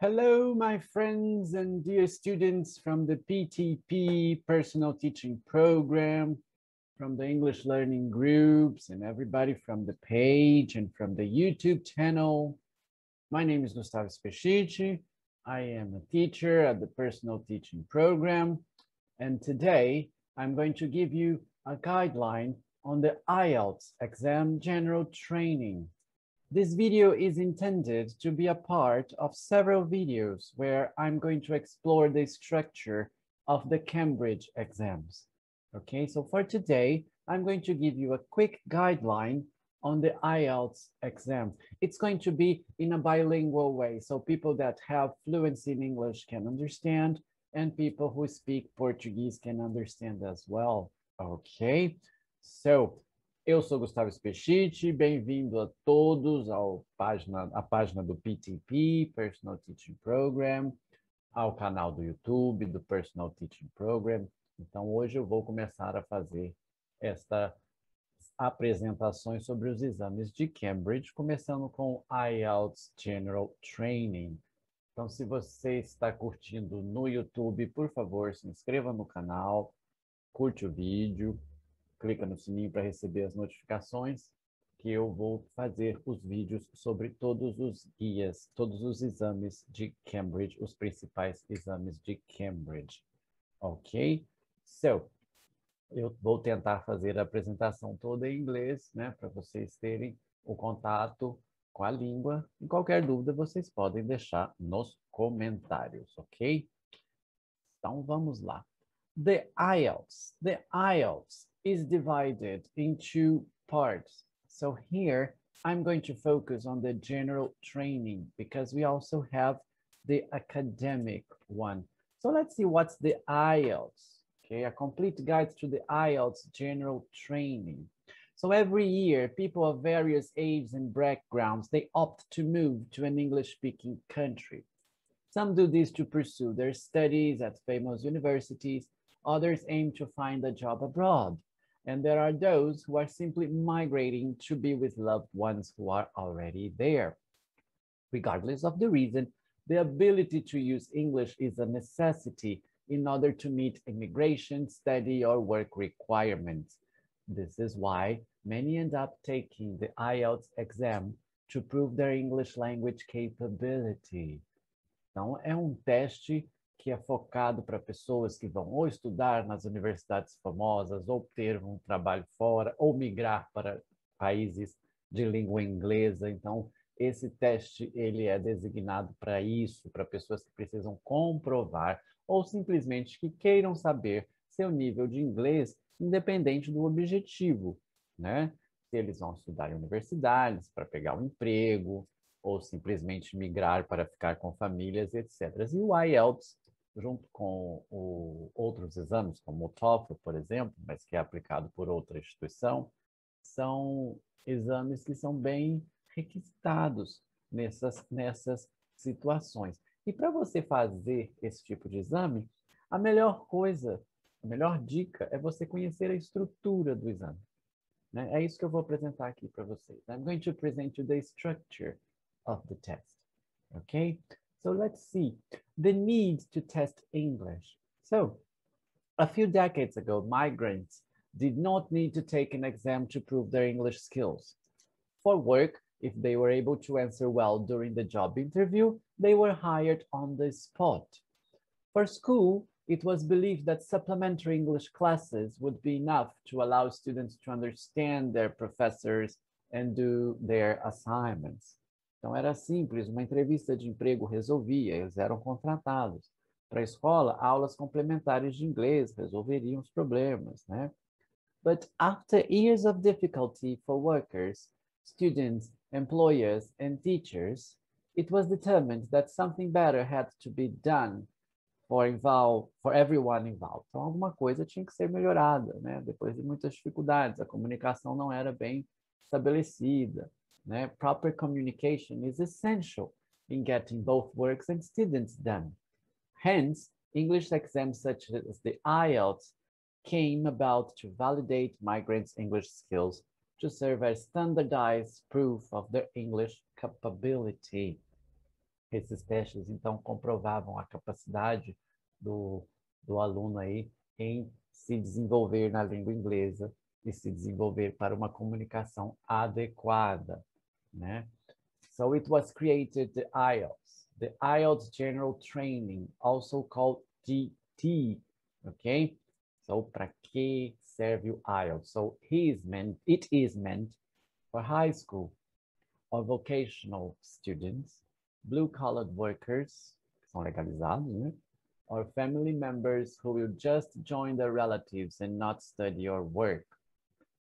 Hello, my friends and dear students from the PTP Personal Teaching Program, from the English Learning Groups, and everybody from the page and from the YouTube channel. My name is Gustavo Espeschit. I am a teacher at the Personal Teaching Program, and today I'm going to give you a guideline on the IELTS exam general training. This video is intended to be a part of several videos where I'm going to explore the structure of the Cambridge exams. Okay, so for today, I'm going to give you a quick guideline on the IELTS exam. It's going to be in a bilingual way, so people that have fluency in English can understand, and people who speak Portuguese can understand as well. Okay, so eu sou Gustavo Espeschit, bem-vindo a todos à página do PTP, Personal Teaching Program, ao canal do YouTube do Personal Teaching Program. Então, hoje eu vou começar a fazer estas apresentações sobre os exames de Cambridge, começando com o IELTS General Training. Então, se você está curtindo no YouTube, por favor, se inscreva no canal, curte o vídeo, clica no sininho para receber as notificações, que eu vou fazer os vídeos sobre todos os guias, todos os exames de Cambridge, os principais exames de Cambridge. Ok? So, eu vou tentar fazer a apresentação toda em inglês, né, para vocês terem o contato com a língua. E qualquer dúvida vocês podem deixar nos comentários, ok? Então, vamos lá. The IELTS is divided in two parts. So here, I'm going to focus on the general training because we also have the academic one. So let's see what's the IELTS. Okay, a complete guide to the IELTS general training. So every year, people of various ages and backgrounds, they opt to move to an English-speaking country. Some do this to pursue their studies at famous universities. Others aim to find a job abroad. And there are those who are simply migrating to be with loved ones who are already there. Regardless of the reason, the ability to use English is a necessity in order to meet immigration, study, or work requirements. This is why many end up taking the IELTS exam to prove their English language capability. Então, é um teste que é focado para pessoas que vão ou estudar nas universidades famosas, ou ter um trabalho fora, ou migrar para países de língua inglesa. Então, esse teste ele é designado para isso, para pessoas que precisam comprovar ou simplesmente que queiram saber seu nível de inglês, independente do objetivo, né? Se eles vão estudar em universidades para pegar um emprego, ou simplesmente migrar para ficar com famílias, etc. E o IELTS, junto com outros exames, como o TOEFL, por exemplo, mas que é aplicado por outra instituição, são exames que são bem requisitados nessas situações. E para você fazer esse tipo de exame, a melhor coisa, a melhor dica é você conhecer a estrutura do exame, né? É isso que eu vou apresentar aqui para vocês. I'm going to present you the structure of the test. Okay, so let's see the need to test English. So a few decades ago, migrants did not need to take an exam to prove their English skills. For work, if they were able to answer well during the job interview, they were hired on the spot. For school, it was believed that supplementary English classes would be enough to allow students to understand their professors and do their assignments. Então, era simples, uma entrevista de emprego resolvia, eles eram contratados. Para a escola, aulas complementares de inglês resolveriam os problemas, né? But after years of difficulty for workers, students, employers, and teachers, it was determined that something better had to be done for everyone involved. Então, alguma coisa tinha que ser melhorada, né? Depois de muitas dificuldades, a comunicação não era bem estabelecida. Né? Proper communication is essential in getting both works and students done. Hence, English exams such as the IELTS came about to validate migrants' English skills to serve as standardized proof of their English capability. Esses testes, então, comprovavam a capacidade do aluno aí em se desenvolver na língua inglesa e se desenvolver para uma comunicação adequada, né? So it was created the IELTS, the IELTS General Training, also called GT, okay? So para que serve o IELTS? So it is meant for high school or vocational students, blue-collar workers, que são legalizados, né? Or family members who will just join their relatives and not study or work.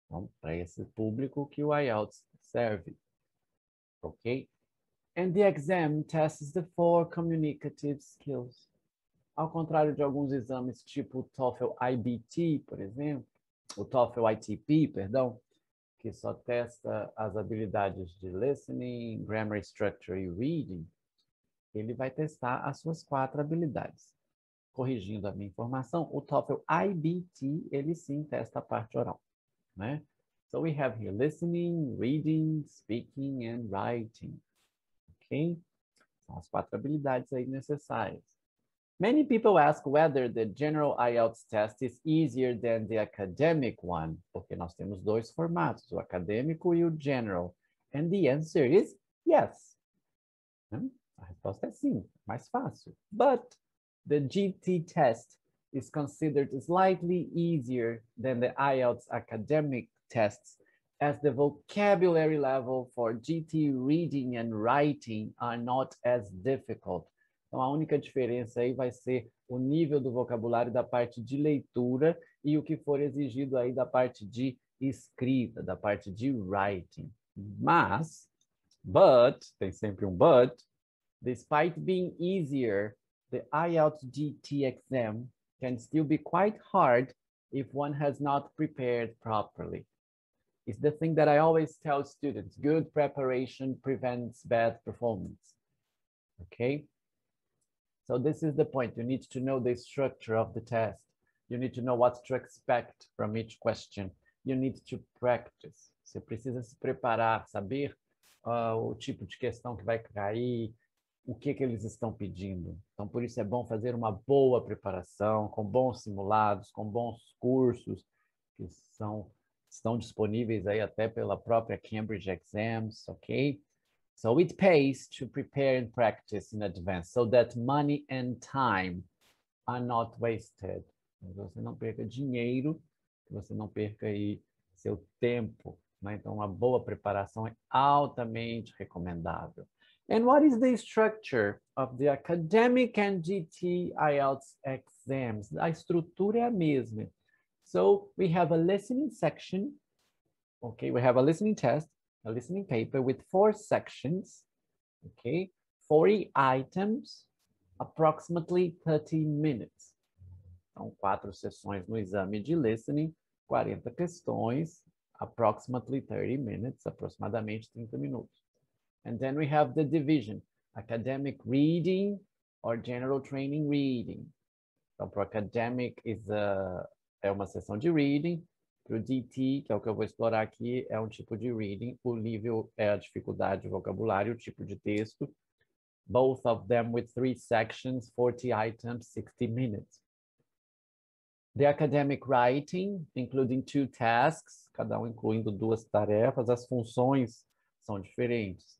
Então, para esse público que o IELTS serve. Okay? And the exam tests the 4 communicative skills. Ao contrário de alguns exames tipo o TOEFL IBT, por exemplo, o TOEFL ITP, perdão, que só testa as habilidades de listening, grammar structure e reading, ele vai testar as suas 4 habilidades. Corrigindo a minha informação, o TOEFL IBT, ele sim testa a parte oral, né? So we have here listening, reading, speaking and writing. Ok? São as 4 habilidades aí necessárias. Many people ask whether the general IELTS test is easier than the academic one, porque nós temos 2 formatos, o acadêmico e o general. And the answer is yes. A resposta é sim, mais fácil. But the GT test is considered slightly easier than the IELTS academic tests, as the vocabulary level for GT reading and writing are not as difficult. Então, a única diferença aí vai ser o nível do vocabulário da parte de leitura e o que for exigido aí da parte de escrita, da parte de writing. Mas, tem sempre um but, despite being easier, the IELTS GT exam can still be quite hard if one has not prepared properly. It's the thing that I always tell students, good preparation prevents bad performance, okay? So this is the point. You need to know the structure of the test. You need to know what to expect from each question. You need to practice. Você precisa se preparar, saber o tipo de questão que vai cair, o que eles estão pedindo. Então, por isso é bom fazer uma boa preparação, com bons simulados, com bons cursos, que estão disponíveis aí até pela própria Cambridge Exams, ok? So it pays to prepare and practice in advance so that money and time are not wasted. Que você não perca dinheiro, que você não perca aí seu tempo, né? Então, uma boa preparação é altamente recomendável. And what is the structure of the academic and GT IELTS exams? A estrutura é a mesma. So we have a listening section. Okay, we have a listening test, a listening paper with 4 sections. Okay, 40 items, approximately 30 minutes. Então, 4 sessões no exame de listening, 40 questões, approximately 30 minutes, aproximadamente 30 minutos. And then we have the division, academic reading or general training reading. Então, para o academic é uma sessão de reading, para o DT, que é o que eu vou explorar aqui, é um tipo de reading, o nível é a dificuldade de vocabulário, o tipo de texto. Both of them with 3 sections, 40 items, 60 minutes. The academic writing, including 2 tasks, cada um incluindo 2 tarefas, as funções são diferentes.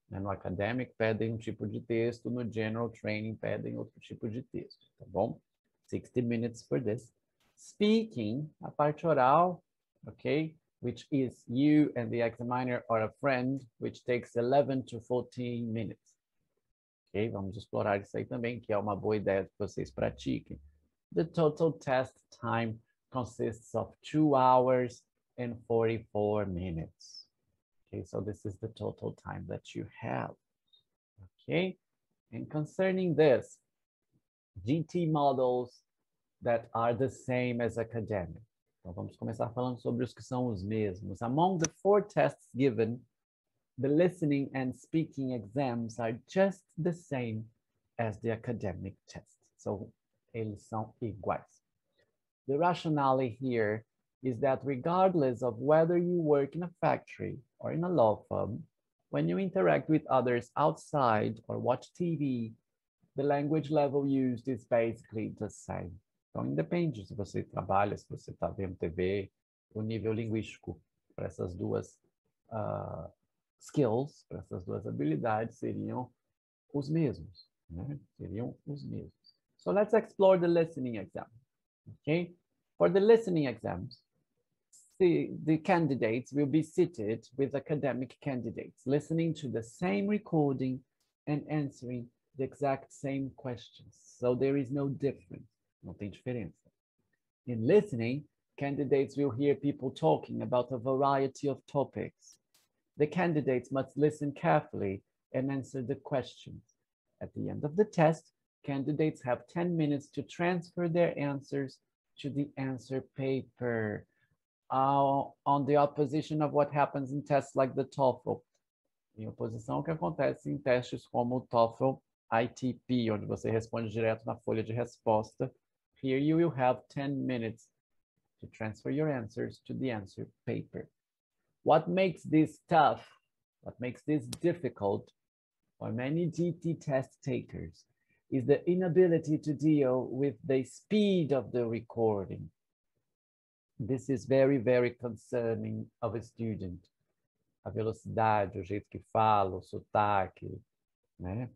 No academic pedem um tipo de texto, no general training pedem outro tipo de texto, tá bom? 60 minutes for this. Speaking, a parte oral, okay, which is you and the examiner or a friend, which takes 11 to 14 minutes. Ok, vamos explorar isso aí também, que é uma boa ideia que vocês pratiquem. The total test time consists of 2 hours and 44 minutes. Okay, so this is the total time that you have. Okay, and concerning this, GT models that are the same as academic. Então, vamos começar falando sobre os que são os mesmos. Among the 4 tests given, the listening and speaking exams are just the same as the academic test. So, eles são iguais. The rationale here is that regardless of whether you work in a factory or in a law firm, When you interact with others outside or watch TV, the language level used is basically the same. Então, independe se você trabalha, se você está vendo TV, o nível linguístico para essas duas skills, para essas duas habilidades, seriam os mesmos, né? Seriam os mesmos. So let's explore the listening exam. Okay? For the listening exams, the candidates will be seated with academic candidates, listening to the same recording and answering the exact same questions. So there is no difference. Não tem diferença. In listening, candidates will hear people talking about a variety of topics. The candidates must listen carefully and answer the questions. At the end of the test, candidates have 10 minutes to transfer their answers to the answer paper. On the opposition of what happens in tests like the TOEFL. Em oposição ao que acontece em testes como o TOEFL ITP, onde você responde direto na folha de resposta. Here you will have 10 minutes to transfer your answers to the answer paper. What makes this tough, what makes this difficult for many GT test takers is the inability to deal with the speed of the recording. This is very, very concerning of a student. A velocidade, o jeito que fala, o sotaque, né?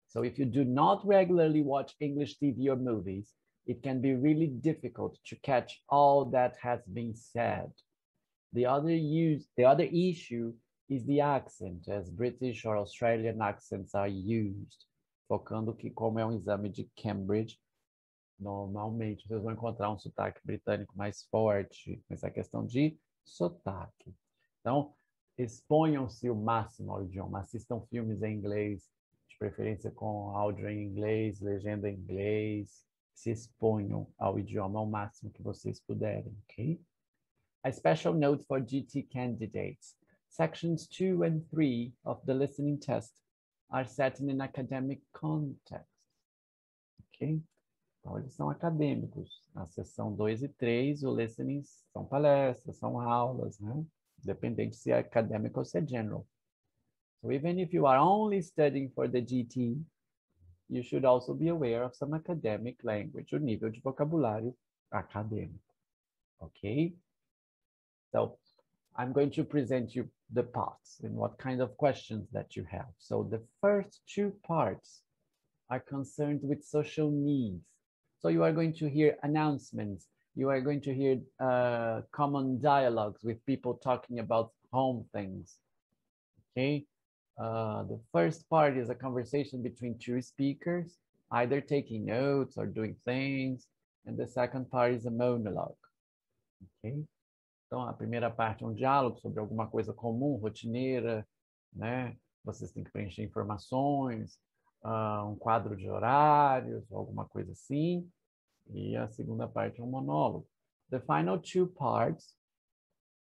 So if you do not regularly watch English TV or movies, it can be really difficult to catch all that has been said. The other issue is the accent, as British or Australian accents are used. Focando que, como é um exame de Cambridge, normalmente vocês vão encontrar um sotaque britânico mais forte, mas é questão de sotaque. Então, exponham-se o máximo ao idioma, assistam filmes em inglês, de preferência com áudio em inglês, legenda em inglês, se exponham ao idioma ao máximo que vocês puderem, ok? A special note for GT candidates. Sections 2 and 3 of the listening test are set in an academic context, ok? Então, eles são acadêmicos. Na seção 2 e 3, o listening são palestras, são aulas, né? Dependente se é acadêmico ou se é general. So even if you are only studying for the GT, you should also be aware of some academic language, o nível de vocabulário acadêmico. Okay? So I'm going to present you the parts and what kind of questions that you have. So the first two parts are concerned with social needs. So you are going to hear announcements. You are going to hear common dialogues with people talking about home things. Okay. The first part is a conversation between two speakers, either taking notes or doing things. And the second part is a monologue. Okay. Então, a primeira parte é um diálogo sobre alguma coisa comum, rotineira, né? Vocês têm que preencher informações, um quadro de horários, alguma coisa assim. E a segunda parte é um monólogo. The final two parts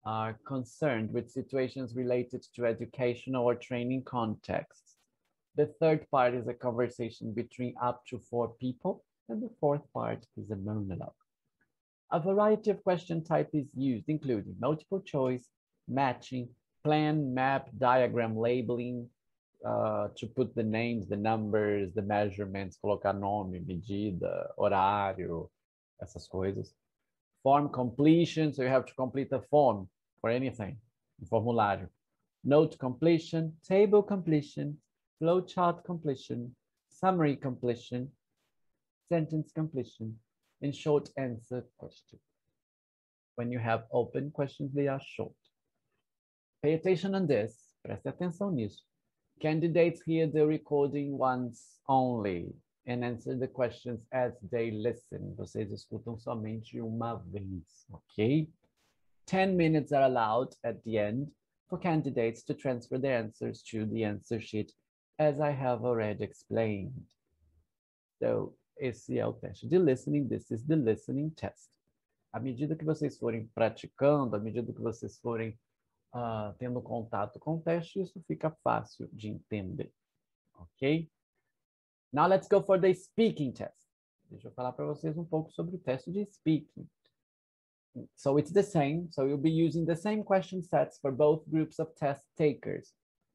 are concerned with situations related to educational or training contexts. The third part is a conversation between up to 4 people, and the fourth part is a monologue. A variety of question type is used, including multiple choice, matching, plan, map, diagram, labeling, to put the names, the numbers, the measurements, colocar nome, medida, horário, essas coisas. Form completion, so you have to complete a form for anything, formulário. Note completion, table completion, flowchart completion, summary completion, sentence completion, and short answer question. When you have open questions, they are short. Pay attention on this, preste atenção nisso. Candidates hear the recording once only and answer the questions as they listen. Vocês escutam somente uma vez, ok? 10 minutes are allowed at the end for candidates to transfer their answers to the answer sheet, as I have already explained. So, esse é o teste de listening. This is the listening test. À medida que vocês forem praticando, à medida que vocês forem tendo contato com o teste, isso fica fácil de entender, ok? Now let's go for the speaking test. Deixa eu falar para vocês um pouco sobre o teste de speaking. So it's the same. So you'll be using the same question sets for both groups of test takers.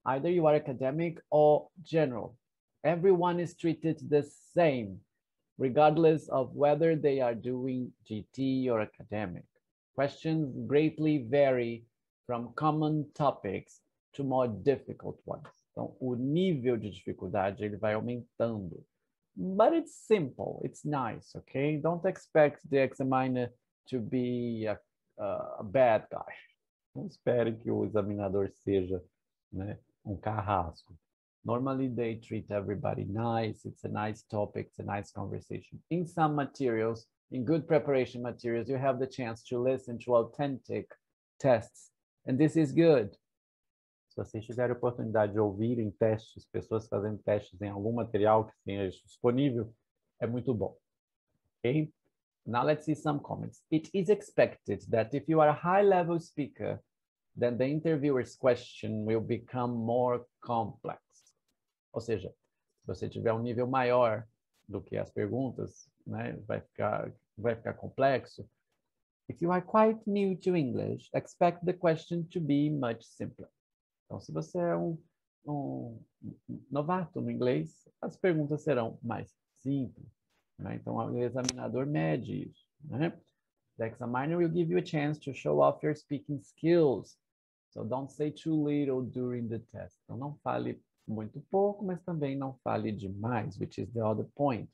Either you are academic or general. Everyone is treated the same, regardless of whether they are doing GT or academic. Questions greatly vary from common topics to more difficult ones. Então, o nível de dificuldade ele vai aumentando. But it's simple, it's nice, okay? Don't expect the examiner to be a bad guy. Não espere que o examinador seja, né, carrasco. Normally they treat everybody nice. It's a nice topic, it's a nice conversation. In some materials, in good preparation materials, you have the chance to listen to authentic tests, and this is good. Se vocês tiverem a oportunidade de ouvirem testes, pessoas fazendo testes em algum material que tenha disponível, é muito bom. Okay? Now let's see some comments. It is expected that if you are a high-level speaker, then the interviewer's question will become more complex. Ou seja, se você tiver um nível maior do que as perguntas, né, vai ficar complexo. If you are quite new to English, expect the question to be much simpler. Então, se você é um novato no inglês, as perguntas serão mais simples, né? Então, o examinador mede isso, né? The examiner will give you a chance to show off your speaking skills. So don't say too little during the test. Então, não fale muito pouco, mas também não fale demais, which is the other point.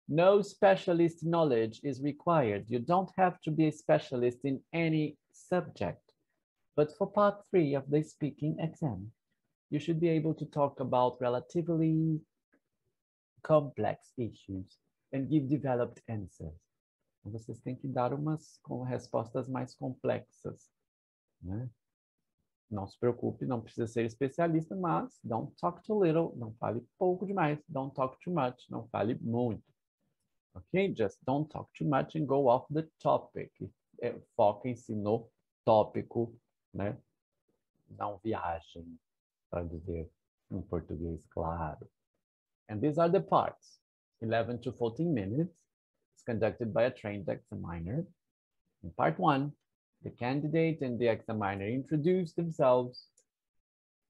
No specialist knowledge is required. You don't have to be a specialist in any subject. But for part 3 of the speaking exam, you should be able to talk about relatively complex issues and give developed answers. Vocês têm que dar umas respostas mais complexas, né? Não se preocupe, não precisa ser especialista, mas don't talk too little, não fale pouco demais, don't talk too much, não fale muito. Ok? Just don't talk too much and go off the topic. Foquem-se no tópico, né? Não viajem, para dizer em português claro. And these are the parts. 11 to 14 minutes. It's conducted by a trained examiner. In part 1, the candidate and the examiner introduce themselves.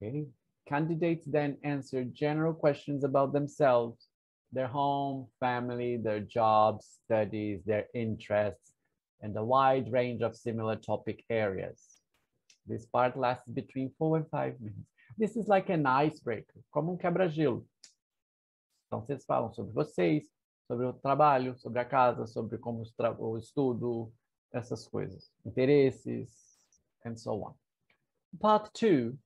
Okay. Candidates then answer general questions about themselves, their home, family, their jobs, studies, their interests, and a wide range of similar topic areas. This part lasts between 4 and 5 minutes. This is like an icebreaker, como quebra-gelo. Então, vocês falam sobre vocês, sobre o trabalho, sobre a casa, sobre como o estudo, essas coisas, interesses, and so on. Part 2,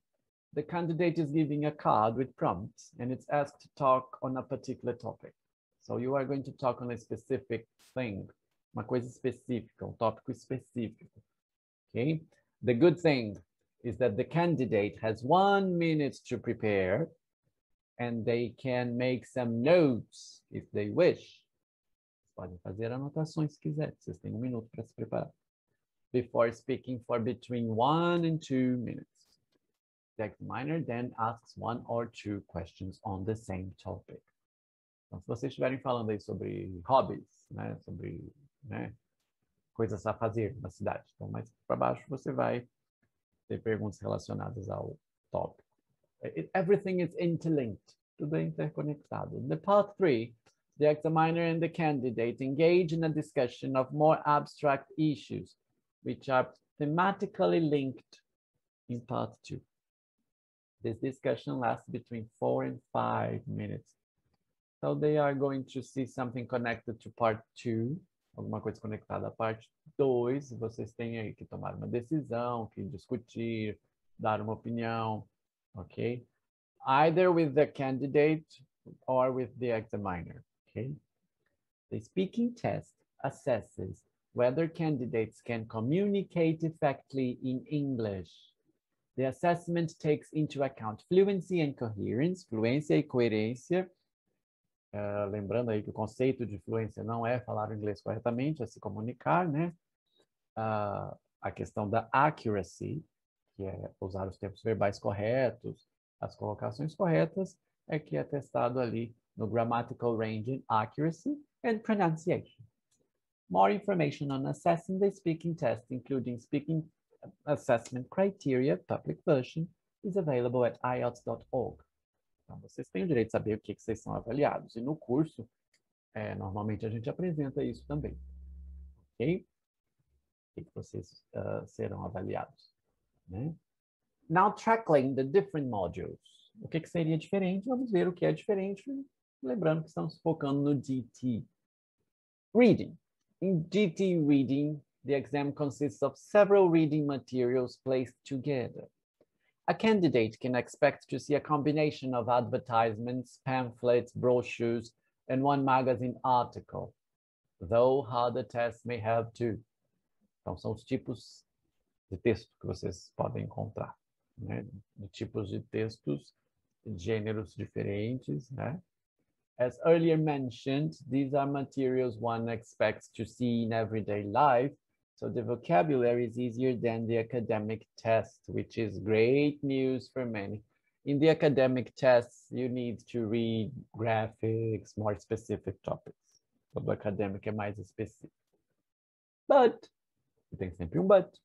the candidate is giving a card with prompts, and it's asked to talk on a particular topic. So you are going to talk on a specific thing, uma coisa específica, um tópico específico. Okay? The good thing is that the candidate has 1 minute to prepare, and they can make some notes if they wish. Podem fazer anotações se quiser. Vocês têm 1 minuto para se preparar. Before speaking for between 1 and 2 minutes. The examiner then asks 1 or 2 questions on the same topic. Então, se vocês estiverem falando aí sobre hobbies, né, sobre, né, coisas a fazer na cidade, então mais para baixo você vai ter perguntas relacionadas ao tópico. Everything is interlinked. Tudo é interconectado. In the part 3, the examiner and the candidate engage in a discussion of more abstract issues, which are thematically linked in part 2. This discussion lasts between 4 and 5 minutes. So they are going to see something connected to part 2, alguma coisa conectada à parte 2, vocês têm aí que tomar uma decisão, que discutir, dar uma opinião, okay? Either with the candidate or with the examiner, okay? The speaking test assesses whether candidates can communicate effectively in English. The assessment takes into account fluency and coherence, fluência e coerência. Lembrando aí que o conceito de fluência não é falar o inglês corretamente, é se comunicar, né? A questão da accuracy, que é usar os tempos verbais corretos, as colocações corretas, é que é testado ali no grammatical range in accuracy and pronunciation. More information on assessing the speaking test, including speaking assessment criteria, public version, is available at IELTS.org. Então, vocês têm o direito de saber o que vocês são avaliados. E no curso, normalmente a gente apresenta isso também. Ok? O que vocês serão avaliados. Né? Now, tackling the different modules. O que seria diferente? Vamos ver o que é diferente. Lembrando que estamos focando no GT. Reading. In GT reading, the exam consists of several reading materials placed together. A candidate can expect to see a combination of advertisements, pamphlets, brochures, and one magazine article, though harder tests may have two. Então, são os tipos de texto que vocês podem encontrar, né? De tipos de textos, de gêneros diferentes, né? As earlier mentioned, these are materials one expects to see in everyday life, so the vocabulary is easier than the academic test, which is great news for many. In the academic tests, you need to read graphics, more specific topics. So the academic é mais específico. But, tem sempre but.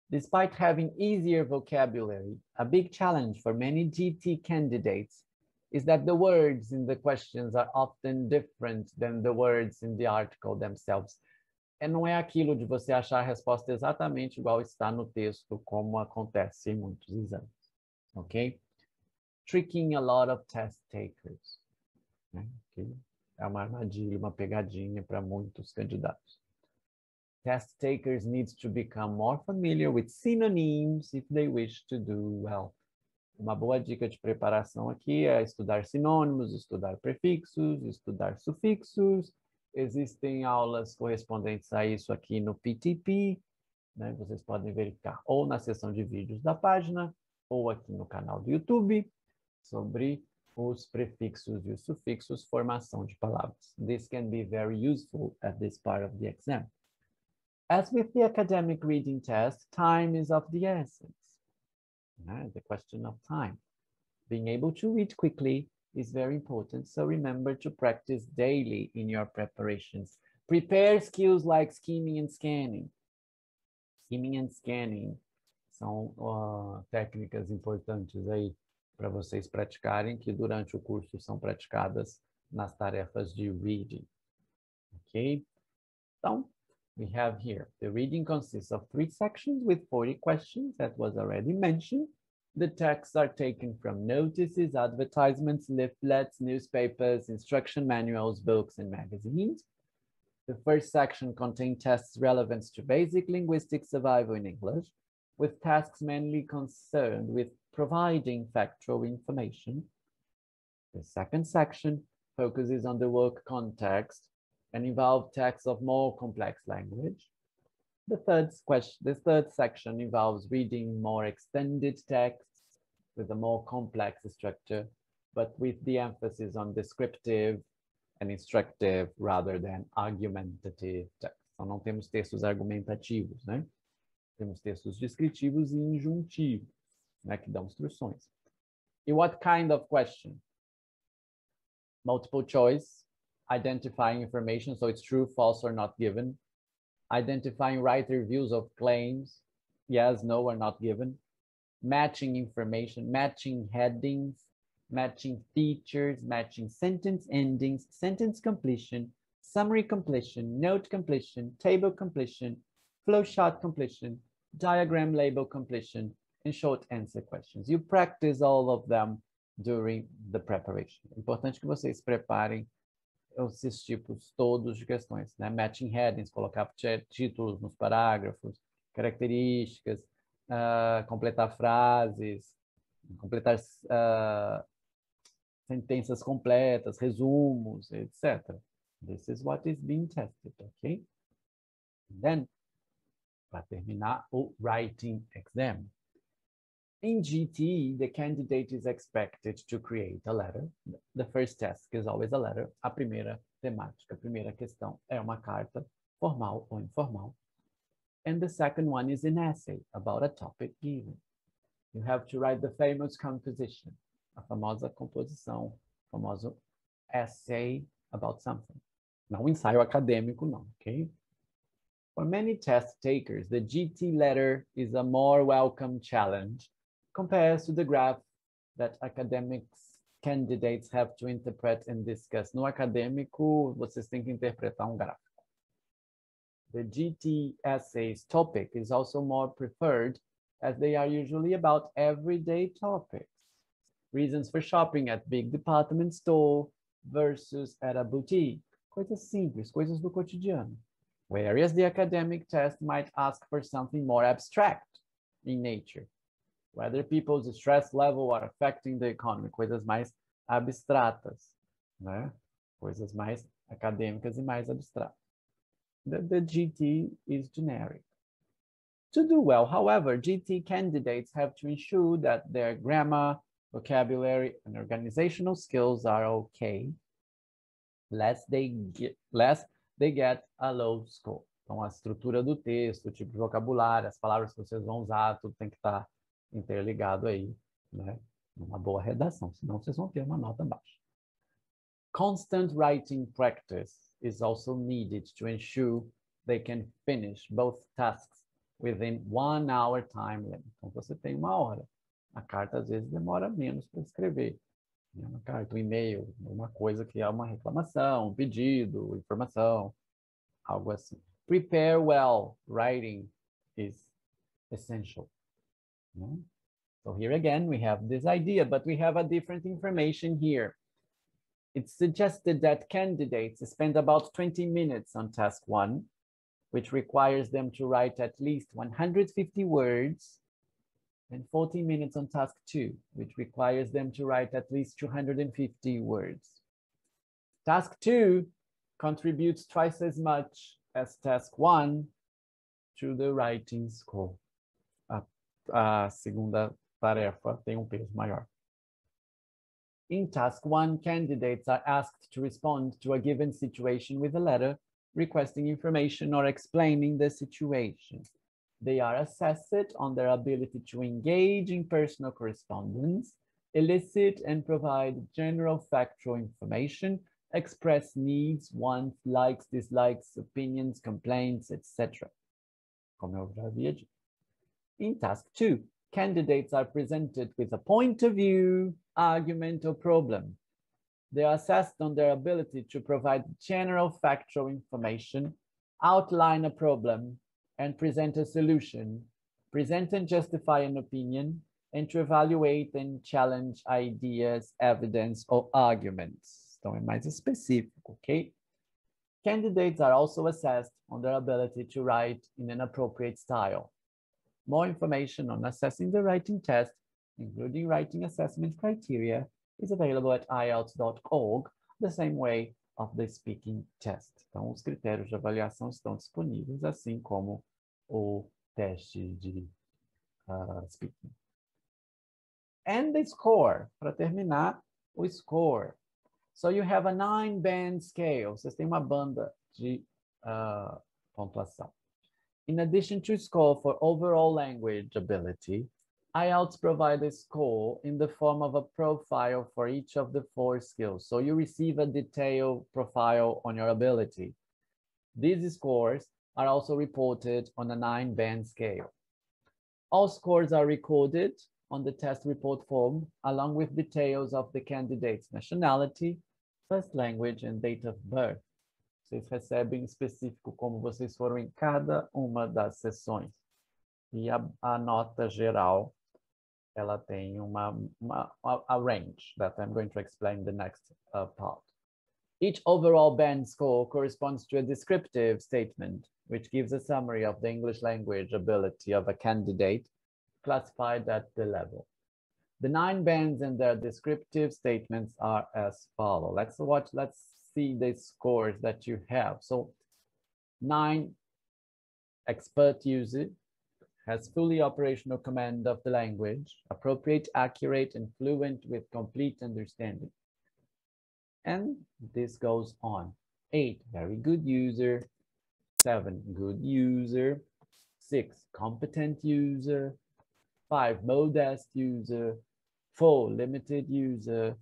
Despite having easier vocabulary, a big challenge for many GT candidates is that the words in the questions are often different than the words in the article themselves. E não é aquilo de você achar a resposta exatamente igual está no texto, como acontece em muitos exames. Ok? Tricking a lot of test takers. Né? Okay? É uma armadilha, uma pegadinha para muitos candidatos. Test takers need to become more familiar with synonyms if they wish to do well. Uma boa dica de preparação aqui é estudar sinônimos, estudar prefixos, estudar sufixos. Existem aulas correspondentes a isso aqui no PTP, né? Vocês podem verificar ou na seção de vídeos da página, ou aqui no canal do YouTube, sobre os prefixos e os sufixos, formação de palavras. This can be very useful at this part of the exam. As with the academic reading test, time is of the essence. The question of time. Being able to read quickly is very important, so remember to practice daily in your preparations. Prepare skills like skimming and scanning. Skimming and scanning são técnicas importantes aí para vocês praticarem, que durante o curso são praticadas nas tarefas de reading. Ok? Então, we have here, the reading consists of 3 sections with 40 questions, that was already mentioned. The texts are taken from notices, advertisements, leaflets, newspapers, instruction manuals, books, and magazines. The first section contains tests relevant to basic linguistic survival in English, with tasks mainly concerned with providing factual information. The second section focuses on the work context and involves texts of more complex language. The third section involves reading more extended texts with a more complex structure, but with the emphasis on descriptive and instructive rather than argumentative texts. Então, não temos textos argumentativos, né? Temos textos descritivos e injuntivos, né, que dão instruções. E what kind of question? Multiple choice, identifying information, so it's true, false, or not given. Identifying writer views of claims, yes, no, or not given. Matching information, matching headings, matching features, matching sentence endings, sentence completion, summary completion, note completion, table completion, flowchart completion, diagram label completion, and short answer questions. You practice all of them during the preparation. É importante que vocês preparem esses tipos todos de questões, né? Matching headings, colocar títulos nos parágrafos, características, completar frases, completar sentenças completas, resumos, etc. This is what is being tested, okay? And then, para terminar, o writing exam. In GT, the candidate is expected to create a letter. The first task is always a letter. A primeira temática, a primeira questão é uma carta, formal ou informal. And the second one is an essay about a topic given. You have to write the famous composition, a famosa composição, famoso essay about something. Não ensaio acadêmico, não, okay? For many test takers, the GT letter is a more welcome challenge compares to the graph that academics candidates have to interpret and discuss. No acadêmico, vocês têm que interpretar um gráfico. The GT essays topic is also more preferred as they are usually about everyday topics. Reasons for shopping at big department store versus at a boutique. Coisas simples, coisas do cotidiano. Whereas the academic test might ask for something more abstract in nature. Whether people's stress level are affecting the economy. Coisas mais abstratas, né? Coisas mais acadêmicas e mais abstratas. The GT is generic. To do well, however, GT candidates have to ensure that their grammar, vocabulary, and organizational skills are okay, lest they get a low score. Então, a estrutura do texto, o tipo de vocabulário, as palavras que vocês vão usar, tudo tem que estar interligado aí, né? Uma boa redação, senão vocês vão ter uma nota baixa. Constant writing practice is also needed to ensure they can finish both tasks within 1 hour time limit. Então, você tem 1 hora. A carta, às vezes, demora menos para escrever. Uma carta, um e-mail, uma coisa que é uma reclamação, um pedido, informação, algo assim. Prepare well. Writing is essential. So here again, we have this idea, but we have a different information here. It's suggested that candidates spend about 20 minutes on task 1, which requires them to write at least 150 words, and 40 minutes on task 2, which requires them to write at least 250 words. Task 2 contributes twice as much as task 1 to the writing score. A segunda tarefa tem peso maior. In task 1, candidates are asked to respond to a given situation with a letter requesting information or explaining the situation. They are assessed on their ability to engage in personal correspondence, elicit and provide general factual information, express needs, wants, likes, dislikes, opinions, complaints, etc. Como eu já havia dito. In task 2, candidates are presented with a point of view, argument, or problem. They are assessed on their ability to provide general factual information, outline a problem, and present a solution, present and justify an opinion, and to evaluate and challenge ideas, evidence, or arguments. Então, é mais específico, okay? Candidates are also assessed on their ability to write in an appropriate style. More information on assessing the writing test, including writing assessment criteria, is available at IELTS.org, the same way of the speaking test. Então, os critérios de avaliação estão disponíveis, assim como o teste de speaking. And the score, para terminar, o score. So you have a 9-band scale. Vocês têm uma banda de pontuação. In addition to score for overall language ability, IELTS provide a score in the form of a profile for each of the 4 skills. So you receive a detailed profile on your ability. These scores are also reported on a 9-band scale. All scores are recorded on the test report form, along with details of the candidate's nationality, first language, and date of birth. Vocês recebem específico como vocês foram em cada uma das sessões. E a nota geral, ela tem a range that I'm going to explain in the next part. Each overall band score corresponds to a descriptive statement, which gives a summary of the English language ability of a candidate classified at the level. The 9 bands and their descriptive statements are as follows. Let's see the scores that you have. So 9, expert user, has fully operational command of the language, appropriate, accurate, and fluent with complete understanding. And this goes on. 8, very good user. 7, good user. 6, competent user. 5, modest user. 4, limited user.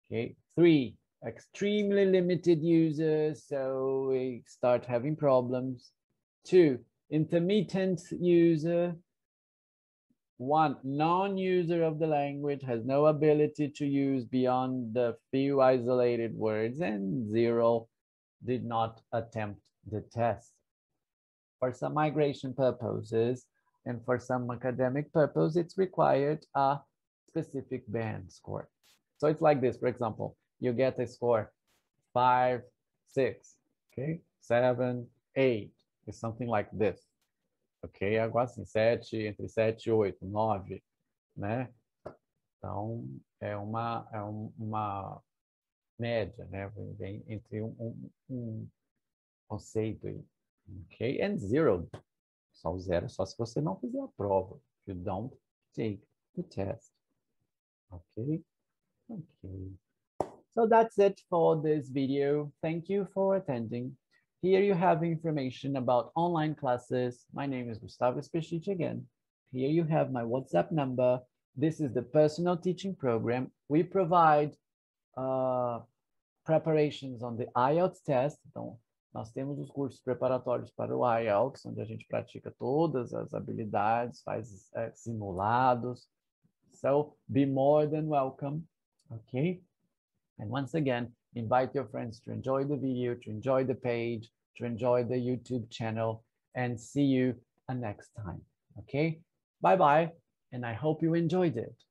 Okay, 3, extremely limited users, so we start having problems. 2, intermittent user. 1, non-user of the language has no ability to use beyond the few isolated words, and 0, did not attempt the test. For some migration purposes and for some academic purpose, it's required a specific band score. So it's like this, for example, you get a score 5, 6, okay, 7, 8, it's something like this. Ok, agora assim, 7, entre 7 e 8, 9, né? Então, é uma média, né? Vem entre um conceito aí. Ok, and 0. Só o 0 só se você não fizer a prova. If you don't take the test. Ok? Ok. So that's it for this video. Thank you for attending. Here you have information about online classes. My name is Gustavo Espeschit again. Here you have my WhatsApp number. This is the personal teaching program. We provide preparations on the IELTS test. Então, nós temos os cursos preparatórios para o IELTS, onde a gente pratica todas as habilidades, faz simulados. So be more than welcome. Okay? And once again, invite your friends to enjoy the video, to enjoy the page, to enjoy the YouTube channel, and see you next time. Okay? Bye-bye, and I hope you enjoyed it.